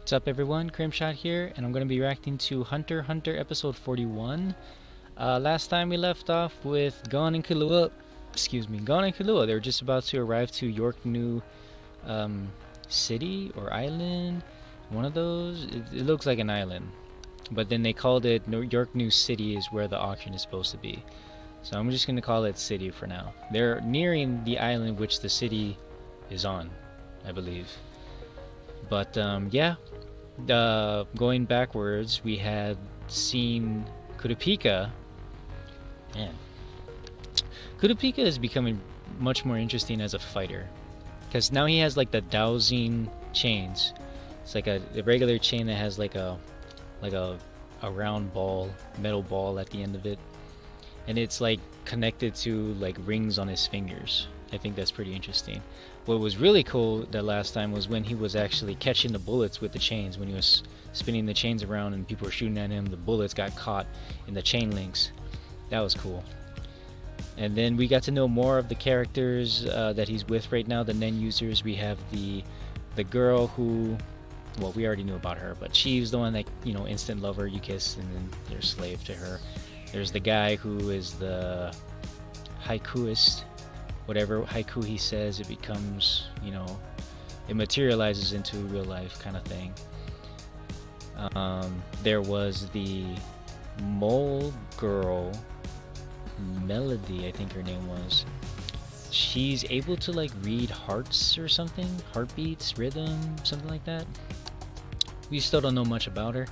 What's up everyone, Crimshot here, and I'm going to be reacting to Hunter x Hunter episode 41. Last time we left off with Gon and Killua, they were just about to arrive to York New um, City or Island, one of those. It looks like an island, but then they called it York New City is where the auction is supposed to be. So I'm just going to call it City for now. They're nearing the island which the city is on, I believe. But yeah, going backwards, we had seen Kurapika. Man, Kurapika is becoming much more interesting as a fighter, because now he has like the dowsing chains. It's like a regular chain that has like a round ball, metal ball at the end of it, and it's like connected to like rings on his fingers. I think that's pretty interesting. What was really cool that last time was when he was actually catching the bullets with the chains. When he was spinning the chains around and people were shooting at him, the bullets got caught in the chain links. That was cool. And then we got to know more of the characters that he's with right now, the Nen users. We have the girl who, well, we already knew about her, but she's the one that, you know, instant lover, you kiss and then you're a slave to her. There's the guy who is the haikuist. Whatever haiku he says, it becomes, you know, it materializes into real life kind of thing. There was the mole girl, Melody, I think her name was. She's able to like read hearts or something, heartbeats, rhythm, something like that. We still don't know much about her.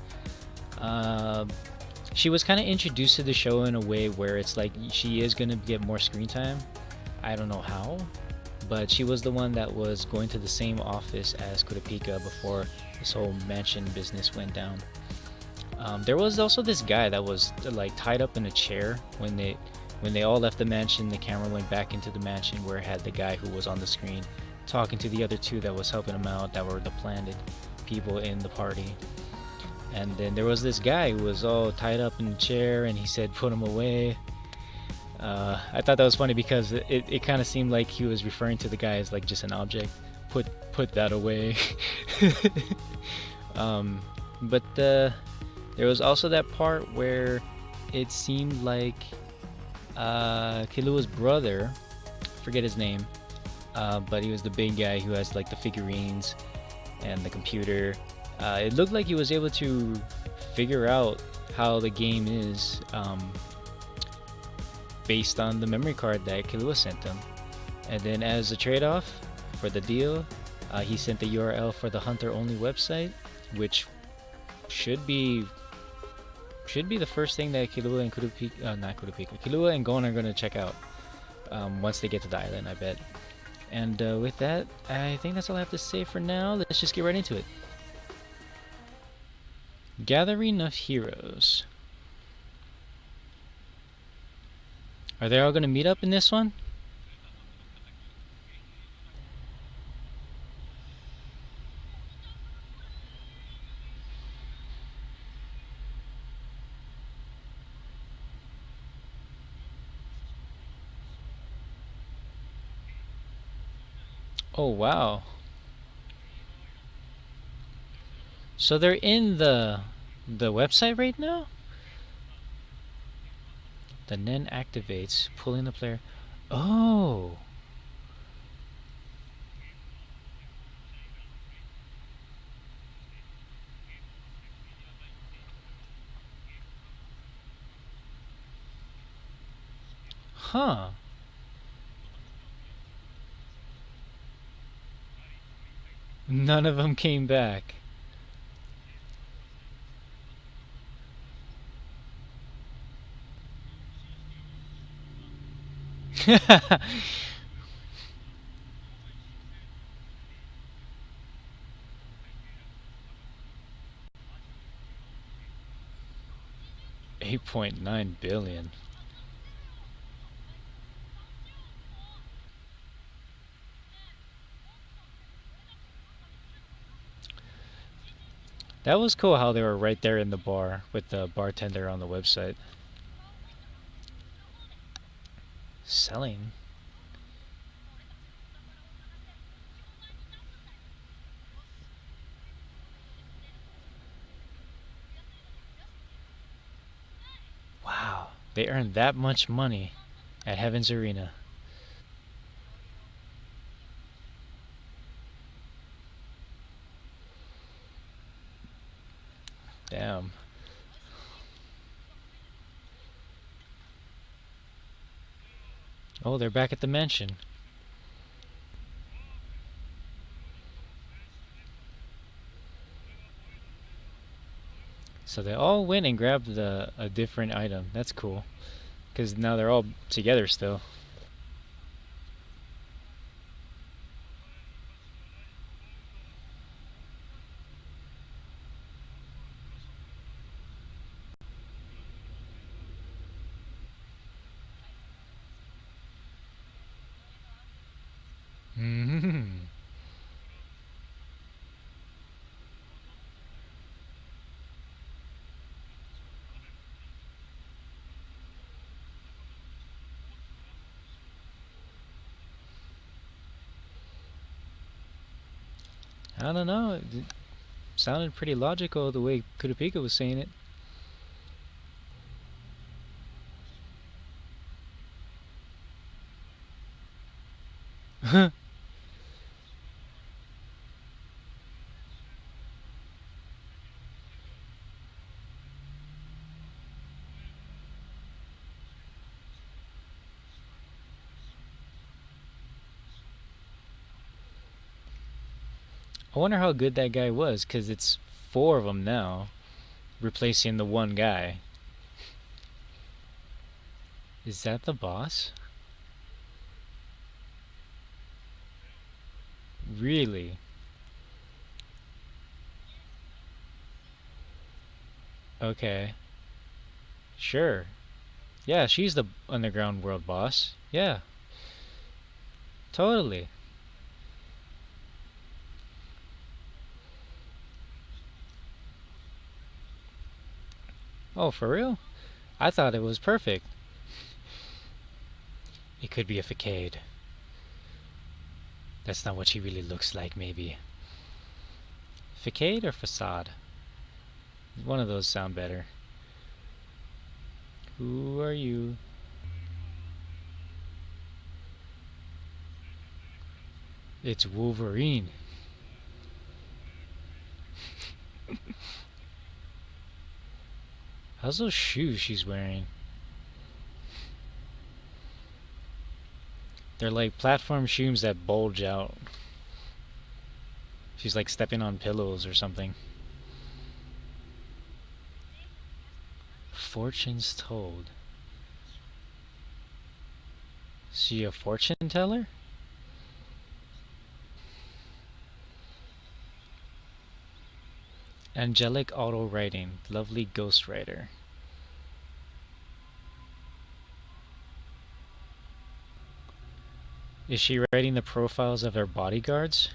She was kind of introduced to the show in a way where it's like she is going to get more screen time. I don't know how, but she was the one that was going to the same office as Kurapika before this whole mansion business went down. There was also this guy that was like tied up in a chair when they all left the mansion. The camera went back into the mansion where it had the guy who was on the screen talking to the other two that was helping him out, that were the planted people in the party. And then there was this guy who was all tied up in a chair, and he said, "Put him away." I thought that was funny because it kind of seemed like he was referring to the guy as like just an object. Put that away. But there was also that part where it seemed like Killua's brother, forget his name, but he was the big guy who has like the figurines and the computer. It looked like he was able to figure out how the game is, based on the memory card that Killua sent him. And then as a trade-off for the deal, he sent the URL for the Hunter only website, which should be the first thing that Killua and Killua and Gon are going to check out once they get to the island, I bet. And with that, I think that's all I have to say for now. Let's just get right into it. Gathering of heroes. Are they all going to meet up in this one? Oh wow. So they're in the website right now? The Nen activates, pulling the player. Oh. Huh. None of them came back. $8.9 billion. That was cool how they were right there in the bar with the bartender on the website. Selling. They earned that much money at Heaven's Arena. Damn. Oh, they're back at the mansion. So they all went and grabbed a different item. That's cool. Because now they're all together still. Mm-hmm. I don't know. It sounded pretty logical the way Kurapika was saying it. I wonder how good that guy was, because it's four of them now, replacing the one guy. Is that the boss? Really? Okay. Sure. Yeah, she's the underground world boss. Yeah, totally. Oh, for real? I thought it was perfect. It could be a facade. That's not what she really looks like, maybe. Facade or facade? One of those sound better. Who are you? It's Wolverine. How's those shoes she's wearing? They're like platform shoes that bulge out. She's like stepping on pillows or something. Fortunes told. Is she a fortune teller? Angelic auto writing. Lovely ghostwriter. Is she writing the profiles of her bodyguards?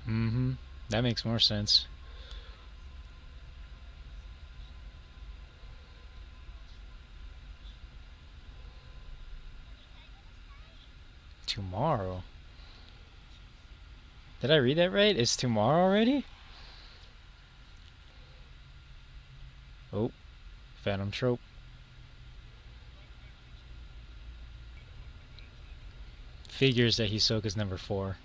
Mm-hmm. That makes more sense. Tomorrow? Did I read that right? It's tomorrow already? Oh, Phantom Trope. Figures that Hisoka's number 4.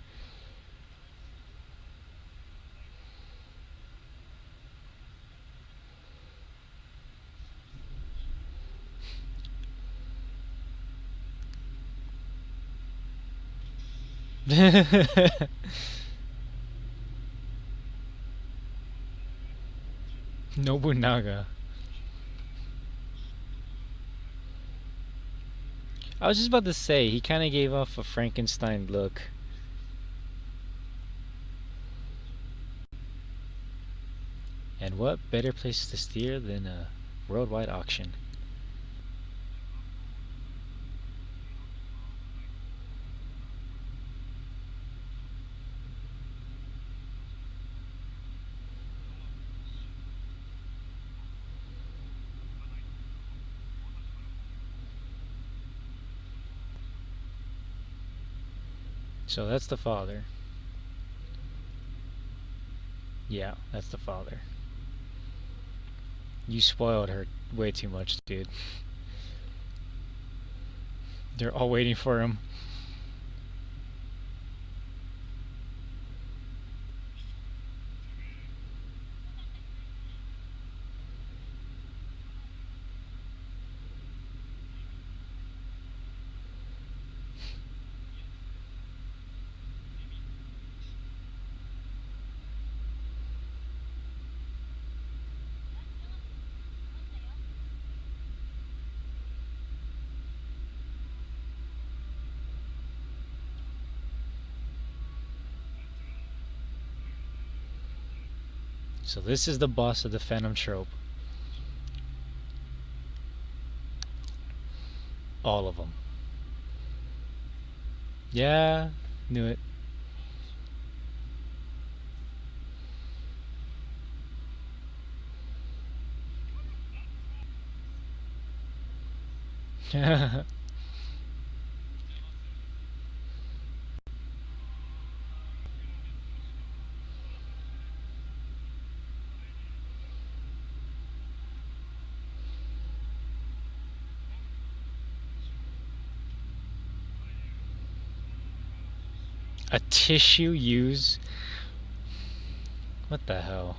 Nobunaga. I was just about to say, he kind of gave off a Frankenstein look. And what better place to steer than a worldwide auction? So that's the father. Yeah, that's the father. You spoiled her way too much, dude. They're all waiting for him. So this is the boss of the Phantom Trope. All of them. Yeah, knew it. A tissue use? What the hell?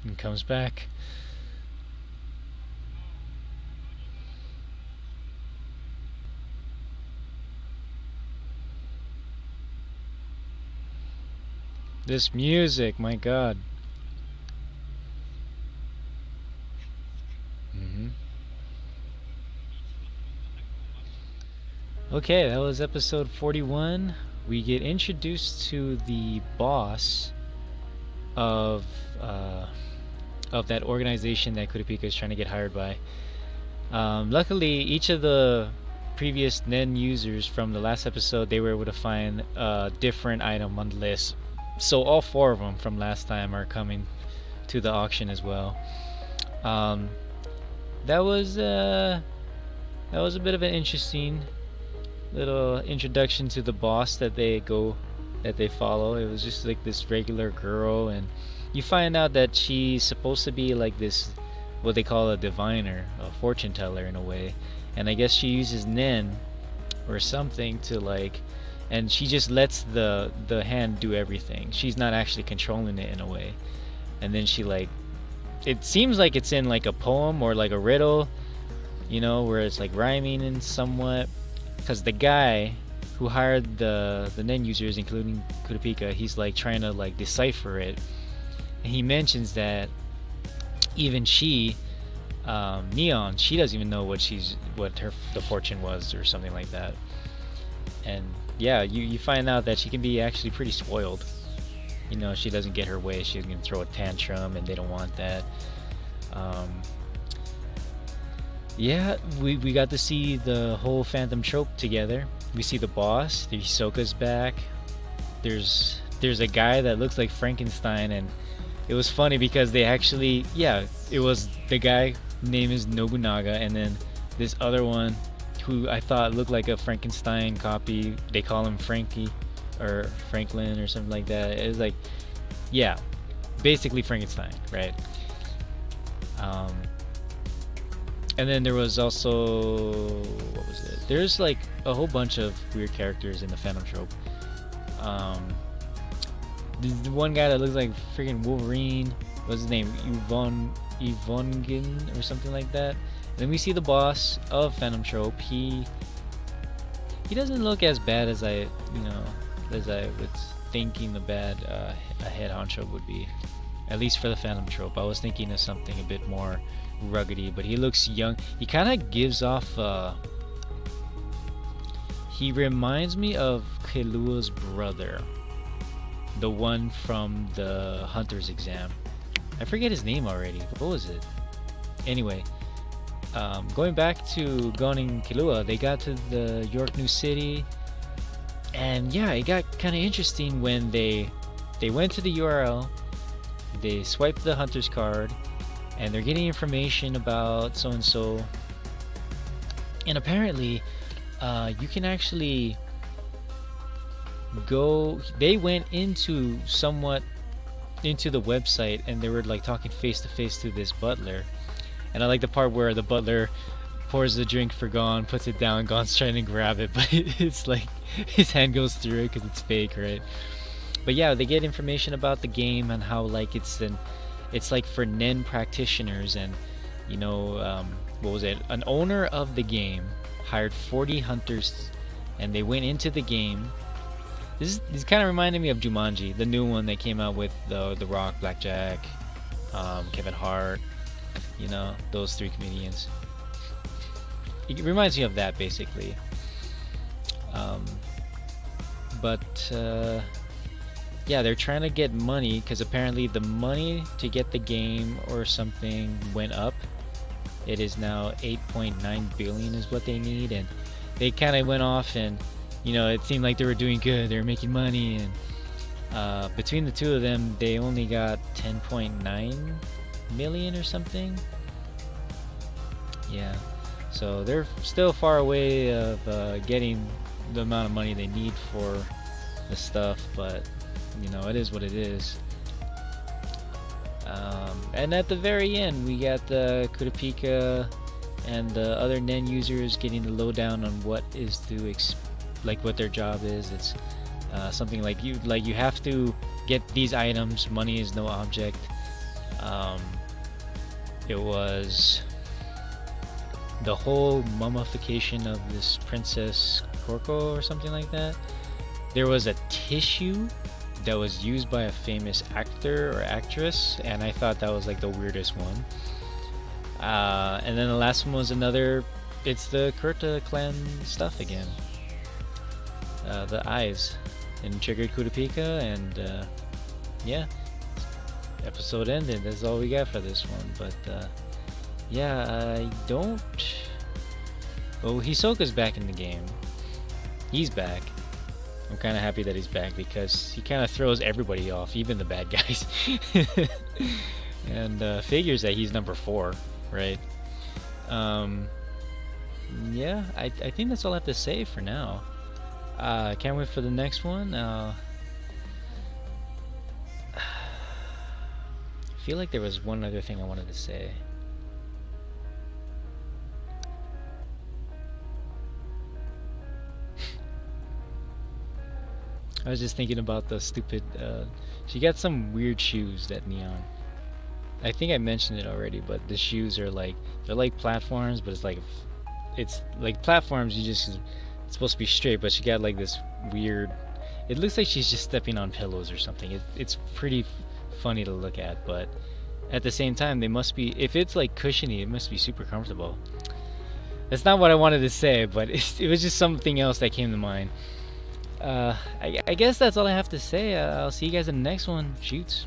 And comes back. This music, my god. Okay, that was episode 41. We get introduced to the boss of that organization that Kurapika is trying to get hired by. Luckily, each of the previous NEN users from the last episode, they were able to find a different item on the list. So all four of them from last time are coming to the auction as well. That was a bit of an interesting little introduction to the boss that they follow. It was just like this regular girl, and you find out that she's supposed to be like this, what they call a diviner, a fortune teller in a way, and I guess she uses Nen or something to like, and she just lets the hand do everything. She's not actually controlling it in a way, and then she like, it seems like it's in like a poem or like a riddle, you know, where it's like rhyming and somewhat. Because the guy who hired the NEN users, including Kurapika, he's like trying to like decipher it, and he mentions that even she, Neon, she doesn't even know what the fortune was or something like that. And yeah, you find out that she can be actually pretty spoiled. You know, she doesn't get her way, she's gonna throw a tantrum, and they don't want that. Yeah, we got to see the whole Phantom Trope together. We see the boss, the Hisoka's back. There's a guy that looks like Frankenstein, and it was funny because they actually, yeah, it was the guy, name is Nobunaga, and then this other one who I thought looked like a Frankenstein copy. They call him Frankie or Franklin or something like that. It was like, yeah, basically Frankenstein, right? And then there was also, what was it? There's like a whole bunch of weird characters in the Phantom Trope. The one guy that looks like freaking Wolverine, what's his name? Yvonnegan or something like that. And then we see the boss of Phantom Trope. He doesn't look as bad as I was thinking the bad a head honcho would be. At least for the Phantom Trope, I was thinking of something a bit more ruggedy, but he looks young. He kind of gives off he reminds me of Killua's brother, the one from the Hunter's exam. I forget his name already. What was it? Anyway, going back to Gon and Killua, they got to the York New City, and yeah, it got kind of interesting when they went to the URL, they swiped the Hunter's card, and they're getting information about so and so, and apparently you can actually go. They went into somewhat into the website and they were like talking face to face to this butler. And I like the part where the butler pours the drink for Gon, puts it down, Gon's trying to grab it, but it's like his hand goes through it because it's fake, right? But yeah, they get information about the game and how like it's like for Nen practitioners, and you know, what was it? An owner of the game hired 40 hunters, and they went into the game. This kind of reminded me of Jumanji, the new one that came out with the Rock, Blackjack, Kevin Hart, you know, those three comedians. It reminds me of that basically. But yeah, they're trying to get money because apparently the money to get the game or something went up. It is now 8.9 billion is what they need, and they kind of went off, and you know, it seemed like they were doing good, they were making money, and between the two of them they only got 10.9 million or something. Yeah, so they're still far away of getting the amount of money they need for the stuff, but you know, it is what it is. And at the very end, we got the Kurapika and the other Nen users getting the lowdown on what is to like what their job is. It's something like you have to get these items. Money is no object. It was the whole mummification of this Princess Korko or something like that. There was a tissue that was used by a famous actor or actress, and I thought that was like the weirdest one. And then the last one was it's the Kurta clan stuff again. The eyes and triggered Kurapika, and yeah, episode ended. That's all we got for this one. But yeah, I don't. Oh, Hisoka's back in the game. He's back. I'm kind of happy that he's back because he kind of throws everybody off, even the bad guys. And figures that he's number 4, right? Yeah, I think that's all I have to say for now. Can't wait for the next one. I feel like there was one other thing I wanted to say. I was just thinking about the stupid, she got some weird shoes, that Neon. I think I mentioned it already, but the shoes are like, they're like platforms, but it's like platforms, it's supposed to be straight, but she got like this weird, it looks like she's just stepping on pillows or something. It's pretty funny to look at, but at the same time, they must be, if it's like cushiony, it must be super comfortable. That's not what I wanted to say, but it was just something else that came to mind. I guess that's all I have to say. I'll see you guys in the next one. Shoots.